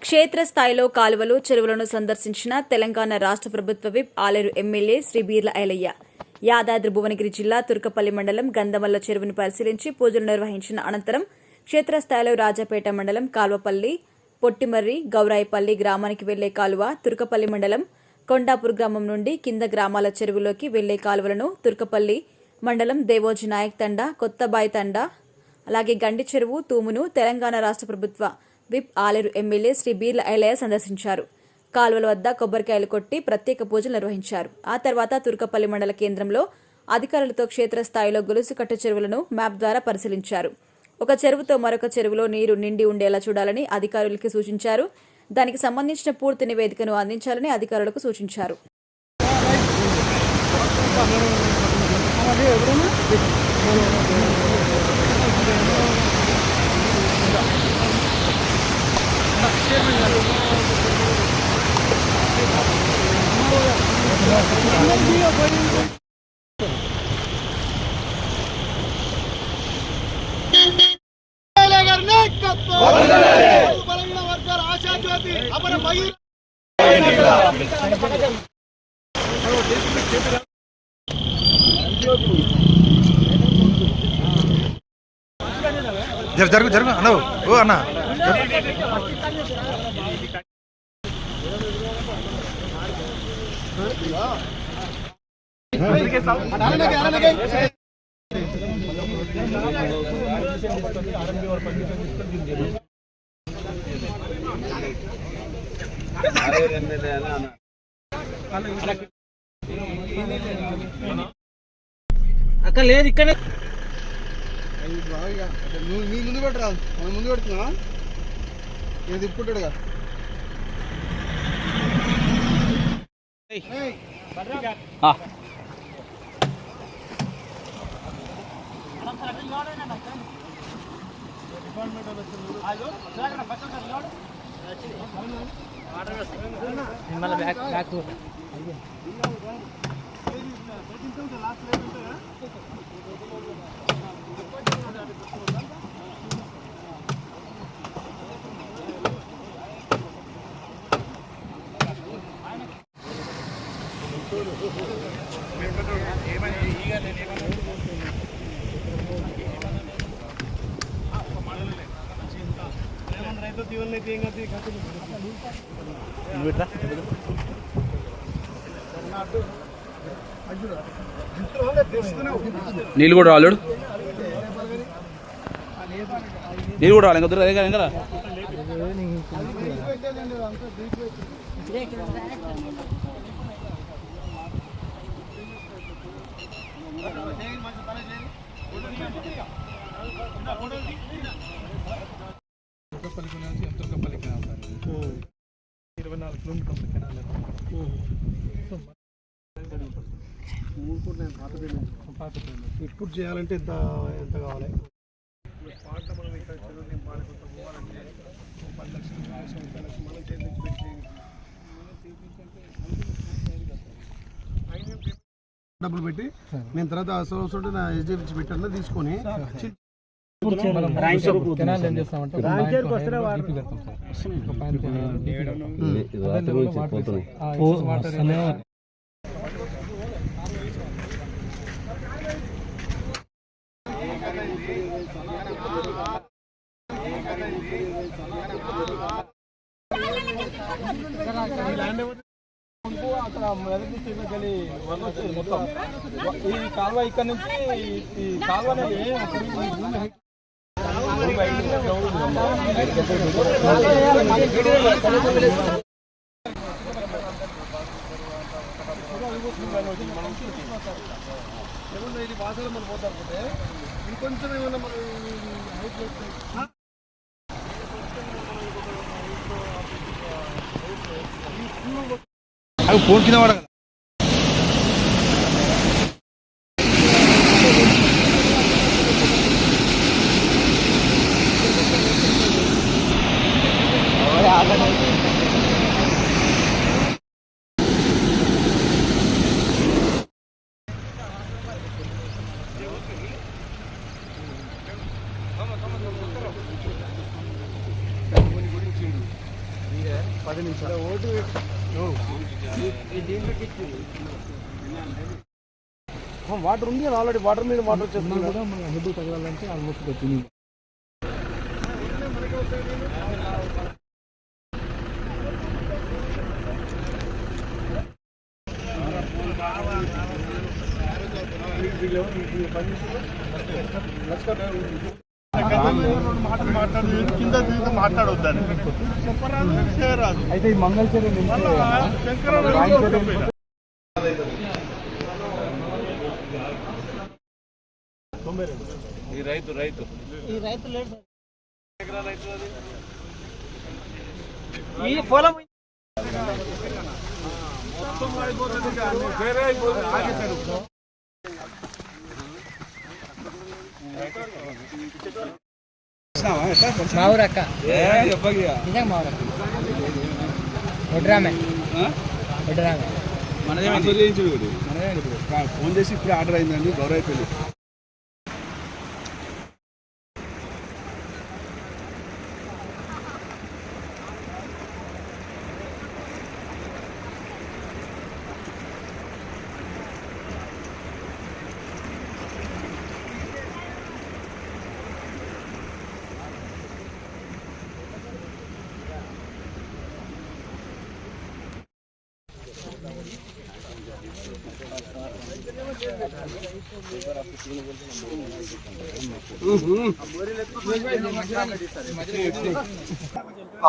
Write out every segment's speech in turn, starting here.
క్షేత్రస్థాయిలో కాలువలు, చెరువులను సందర్శించిన తెలంగాణ రాష్ట్ర ప్రభుత్వ విప్ ఆలేరు ఎమ్మెల్యే శ్రీ బీర్ల ఐలయ్య. యాదాద్రి భువనగిరి జిల్లా తుర్కపల్లి మండలం గంధమల్ల చెరువును పరిశీలించి పూజలు నిర్వహించిన అనంతరం క్షేత్రస్థాయిలో రాజాపేట మండలం కాల్వపల్లి, పొట్టిమర్రి, గౌరాయిపల్లి గ్రామానికి వెళ్లే కాలువ, తుర్కపల్లి మండలం కొండాపూర్ గ్రామం నుండి కింద గ్రామాల చెరువులోకి వెళ్లే కాలువలను తుర్కపల్లి మండలం దేవోజీ నాయక్ తండా, కొత్తబాయి తండా, అలాగే గండి చెరువు, తూమును తెలంగాణ రాష్ట్ర ప్రభుత్వ విప్ ఆలేరు ఎమ్మెల్యే శ్రీ బీర్ల ఐలయ్య సందర్శించారు. కాలువల వద్ద కొబ్బరికాయలు కొట్టి ప్రత్యేక పూజలు నిర్వహించారు. ఆ తర్వాత తుర్కపల్లి మండల కేంద్రంలో అధికారులతో క్షేత్రస్థాయిలో గొలుసుకట్టు చెరువులను మ్యాప్ ద్వారా పరిశీలించారు. ఒక చెరువుతో మరొక చెరువులో నీరు నిండి ఉండేలా చూడాలని అధికారులకు సూచించారు. దానికి సంబంధించిన పూర్తి నివేదికను అందించాలని అధికారులకు సూచించారు. జరుగు జరుగు అన్న ఓ అన్న అక్క లేదు ఇక్కడ నీ ముందు పెట్టరా, మన ముందు పెడుతున్నా నేను తిప్పుకుంటాడుగా. నీళ్ళు కూడా రాలేడు, నీళ్ళు కూడా రాలి ఇంకా అదే కదా ఇంకా తుర్కపల్లికి 24 కిలోమీటర్ల కెనాల్. ఇప్పుడు చేయాలంటే ఎంత ఎంత కావాలి? పాట మనం ఇక్కడ చదువు పాడుకుంటూ పోవాలంటే 10 లక్షలు 20 లక్షలు మనం చేయించి పెట్టి డబ్బులు పెట్టి నేను తర్వాత అవసరం నా ఎస్డిఎఫ్ పెట్టాను తీసుకొని అక్కడ మొత్తం ఈ కాలువ ఇక్కడ నుంచి ఈ కాలువ ఇది భాషలో మనం పోతానుకుంటే ఇంకొంచెం ఏమన్నా అవి ఫోన్ కింద వాడ 10 నిమిషాలు ఓటు వాటర్ ఉంది కదా ఆల్రెడీ వాటర్ మీద వాటర్ వచ్చేస్తుంది కూడా మన హెడ్ తగలాలంటే ఆల్మోస్ట్ వచ్చింది కింద మాట్లాడొద్దని అయితే ఈ మంగళచర్య ఈ రైతు లేదు ఈ పొలం మావురక్క నిజంగా మావురక్క వడ్రామే ఫోన్ చేసి ఇప్పుడు ఆర్డర్ అయిందండి గౌరవ పెళ్లి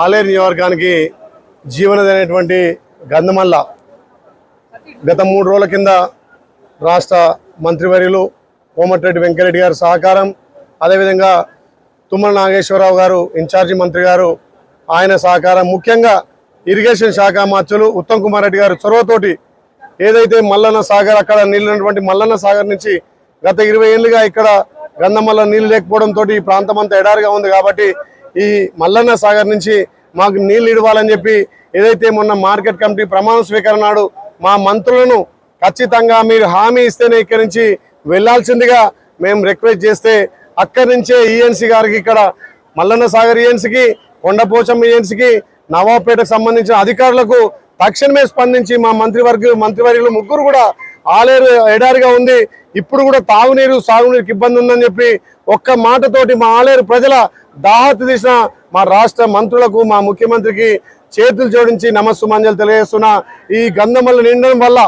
ఆలేరు నియోజకవర్గానికి జీవనది అనేటువంటి గంధమల్ల గత 3 రోజుల కింద రాష్ట్ర మంత్రివర్యులు కోమటిరెడ్డి వెంకరెడ్డి గారి సహకారం, అదేవిధంగా తుమ్మల నాగేశ్వరరావు గారు ఇన్ఛార్జి మంత్రి గారు ఆయన సహకారం, ముఖ్యంగా ఇరిగేషన్ శాఖ మంత్రులు ఉత్తమ్ కుమార్ రెడ్డి గారు చొరవతోటి ఏదైతే మల్లన్న సాగర్ అక్కడ నీళ్ళు ఉన్నటువంటి మల్లన్న సాగర్ నుంచి గత 20 ఏళ్ళుగా ఇక్కడ గంధమల్ల నీళ్ళు లేకపోవడంతో ఈ ప్రాంతం అంతా ఎడారిగా ఉంది. కాబట్టి ఈ మల్లన్న సాగర్ నుంచి మాకు నీళ్ళు ఇవ్వాలని చెప్పి ఏదైతే మొన్న మార్కెట్ కమిటీ ప్రమాణ స్వీకరణ నాడు మా మంత్రులను ఖచ్చితంగా మీరు హామీ ఇస్తేనే ఇక్కడి నుంచి వెళ్లాల్సిందిగా మేము రిక్వెస్ట్ చేస్తే అక్కడి నుంచే ఈఎన్సీ గారికి ఇక్కడ మల్లన్న సాగర్ ఈఎన్సీకి కొండపోచమ్మ ఈఎన్సీకి నవాబ్పేటకు సంబంధించిన అధికారులకు తక్షణమే స్పందించి మా మంత్రివర్యులు ముగ్గురు కూడా ఆలేరు ఎడారిగా ఉంది, ఇప్పుడు కూడా తాగునీరు సాగునీరుకి ఇబ్బంది ఉందని చెప్పి ఒక్క మాటతోటి మా ఆలేరు ప్రజల దాహత తీసిన మా రాష్ట్ర మంత్రులకు మా ముఖ్యమంత్రికి చేతులు జోడించి నమస్సుమాంజలు తెలియజేస్తున్నా. ఈ గంధమల్ల నిండడం వల్ల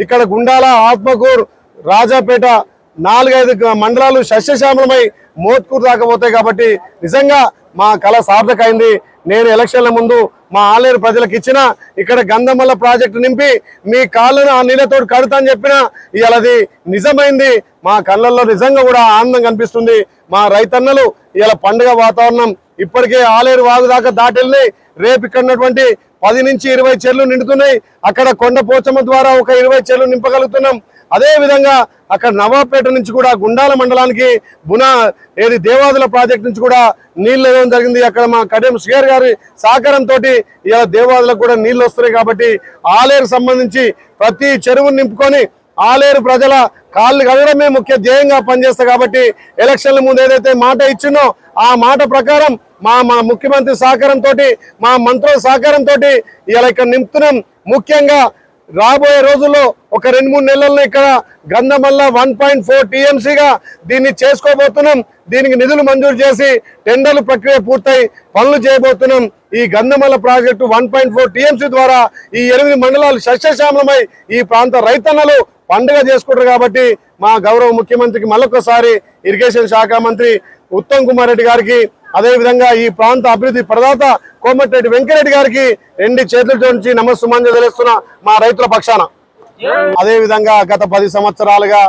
ఇక్కడ గుండాల, ఆత్మకూరు, రాజాపేట 4-5 మండలాలు సస్యశ్యామలమై మోత్కూరు దాకపోతాయి. కాబట్టి నిజంగా మా కళ సార్థకైంది. నేను ఎలక్షన్ల ముందు మా ఆలేరు ప్రజలకు ఇచ్చిన ఇక్కడ గంధమల్ల ప్రాజెక్టు నింపి మీ కాళ్ళను ఆ నీళ్ళతో కడతా అని చెప్పిన ఇవాళ అది నిజమైంది. మా కళ్ళల్లో నిజంగా కూడా ఆనందం కనిపిస్తుంది. మా రైతన్నలు ఇవాళ పండుగ వాతావరణం ఇప్పటికే ఆలేరు వాగు దాకా దాటెళ్ళినాయి. రేపు ఇక్కడ ఉన్నటువంటి 10 నుంచి 20 చెర్లు నిండుతున్నాయి. అక్కడ కొండపోచమ్మ ద్వారా ఒక 20 చెర్లు నింపగలుగుతున్నాం. అదే విధంగా అక్కడ నవాబ్పేట నుంచి కూడా గుండాల మండలానికి దేవాదుల ప్రాజెక్ట్ నుంచి కూడా నీళ్లు ఇవ్వడం జరిగింది. అక్కడ మా కడియం శ్రీగారు గారి సహకారంతో ఇలా దేవాదులకు కూడా నీళ్లు వస్తున్నాయి. కాబట్టి ఆలేరు సంబంధించి ప్రతి చెరువును నింపుకొని ఆలేరు ప్రజల కాళ్ళు కడగడమే ముఖ్య ధ్యేయంగా పనిచేస్తా. కాబట్టి ఎలక్షన్ల ముందు ఏదైతే మాట ఇచ్చినో ఆ మాట ప్రకారం మా ముఖ్యమంత్రి సహకారంతో, మా మంత్రుల సహకారంతో ఇలా ఇక్కడ నింపుతున్నాం. ముఖ్యంగా రాబోయే రోజుల్లో ఒక 2-3 నెలల్లో ఇక్కడ గంధమల్ల 1.4 టీఎంసీగా దీన్ని చేసుకోబోతున్నాం. దీనికి నిధులు మంజూరు చేసి టెండర్లు ప్రక్రియ పూర్తయి పనులు చేయబోతున్నాం. ఈ గంధమల్ల ప్రాజెక్టు 1.4 టీఎంసీ ద్వారా ఈ 8 మండలాలు సస్యశ్యామలమై ఈ ప్రాంత రైతన్నలు పండుగ చేసుకుంటారు. కాబట్టి మా గౌరవ ముఖ్యమంత్రికి మళ్ళొకసారి ఇరిగేషన్ శాఖ మంత్రి ఉత్తమ్ కుమార్ రెడ్డి గారికి, అదేవిధంగా ఈ ప్రాంత అభివృద్ధి ప్రదాత కోమటిరెడ్డి వెంకరెడ్డి గారికి 2 చేతులతో నుంచి నమస్సుమాంజలు తెలుస్తున్న మా రైతుల పక్షాన. అదేవిధంగా గత 10 సంవత్సరాలుగా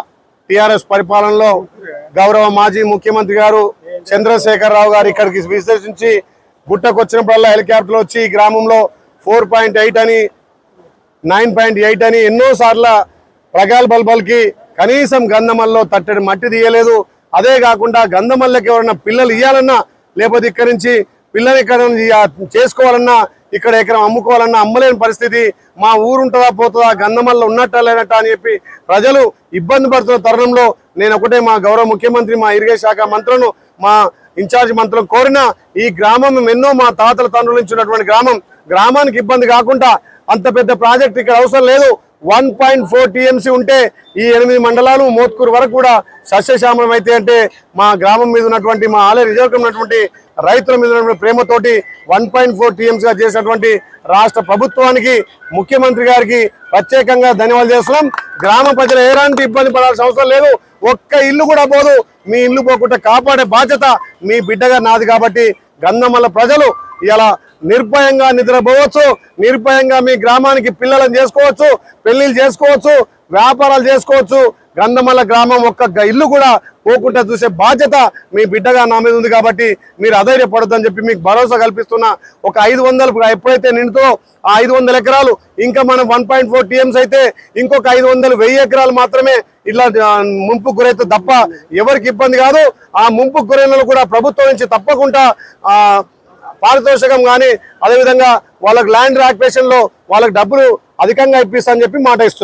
టిఆర్ఎస్ పరిపాలనలో గౌరవ మాజీ ముఖ్యమంత్రి గారు చంద్రశేఖరరావు గారు ఇక్కడికి విశ్లేషించి గుట్టకొచ్చినప్పుడల్లా హెలికాప్టర్లు వచ్చి ఈ గ్రామంలో 4.8 అని 9.8 అని ఎన్నోసార్లు ప్రగల్భాలకి కనీసం గంధమల్లో తట్టడి మట్టి తీయలేదు. అదే కాకుండా గంధమల్లకి ఎవరన్నా పిల్లలు ఇవ్వాలన్నా, లేకపోతే ఇక్కడి నుంచి పిల్లలు ఇక్కడ చేసుకోవాలన్నా, ఇక్కడ ఎకరం అమ్ముకోవాలన్నా అమ్మలేని పరిస్థితి. మా ఊరు ఉంటుందా పోతుందా, గంధమల్ల ఉన్నట్టా లేనట్టా అని చెప్పి ప్రజలు ఇబ్బంది పడుతున్న తరుణంలో నేను ఒకటే మా గౌరవ ముఖ్యమంత్రి, మా ఇరిగేషన్ శాఖ మంత్రులను, మా ఇన్ఛార్జ్ మంత్రులను కోరిన ఈ గ్రామం ఎన్నో మా తాతల తండ్రుల నుంచి ఉన్నటువంటి గ్రామం. గ్రామానికి ఇబ్బంది కాకుండా అంత పెద్ద ప్రాజెక్ట్ ఇక్కడ అవసరం లేదు. 1.4 టీఎంసీ ఉంటే ఈ 8 మండలాలు మోత్కూరు వరకు కూడా సస్యశ్యామలం అయితే అంటే మా గ్రామం మీద ఉన్నటువంటి మా ఆలయ రిజర్వ్ ఉన్నటువంటి రైతుల మీద ఉన్నటువంటి ప్రేమతోటి 1.4 టీఎంసీగా చేసినటువంటి రాష్ట్ర ప్రభుత్వానికి ముఖ్యమంత్రి గారికి ప్రత్యేకంగా ధన్యవాదాలు చేస్తున్నాం. గ్రామ ప్రజలు ఎలాంటి ఇబ్బంది పడాల్సిన అవసరం లేదు. ఒక్క ఇల్లు కూడా పోదు. మీ ఇల్లు పోకుండా కాపాడే బాధ్యత మీ బిడ్డగా నాది. కాబట్టి గంధమల్ల ప్రజలు ఇలా నిర్భయంగా నిద్రపోవచ్చు, నిర్భయంగా మీ గ్రామానికి పిల్లలను చేసుకోవచ్చు, పెళ్లిళ్ళు చేసుకోవచ్చు, వ్యాపారాలు చేసుకోవచ్చు. గంధమల్ల గ్రామం ఒక్క ఇల్లు కూడా పోకుండా చూసే బాధ్యత మీ బిడ్డగా నా మీద ఉంది. కాబట్టి మీరు అధైర్యపడొద్దని చెప్పి మీకు భరోసా కల్పిస్తున్నా. ఒక 500 ఎప్పుడైతే నిండుతో ఆ 500 ఎకరాలు ఇంకా మనం 1.4 టీఎంస్ అయితే ఇంకొక 1000 ఎకరాలు మాత్రమే ఇలా ముంపుకు గురైతే తప్ప ఎవరికి ఇబ్బంది కాదు. ఆ ముంపుకు గురైన కూడా ప్రభుత్వం నుంచి తప్పకుండా పారితోషికం కానీ అదేవిధంగా వాళ్ళకి ల్యాండ్ ఆక్యుపేషన్ లో వాళ్ళకి డబ్బులు అధికంగా ఇప్పిస్తా అని చెప్పి మాట ఇస్తున్నారు.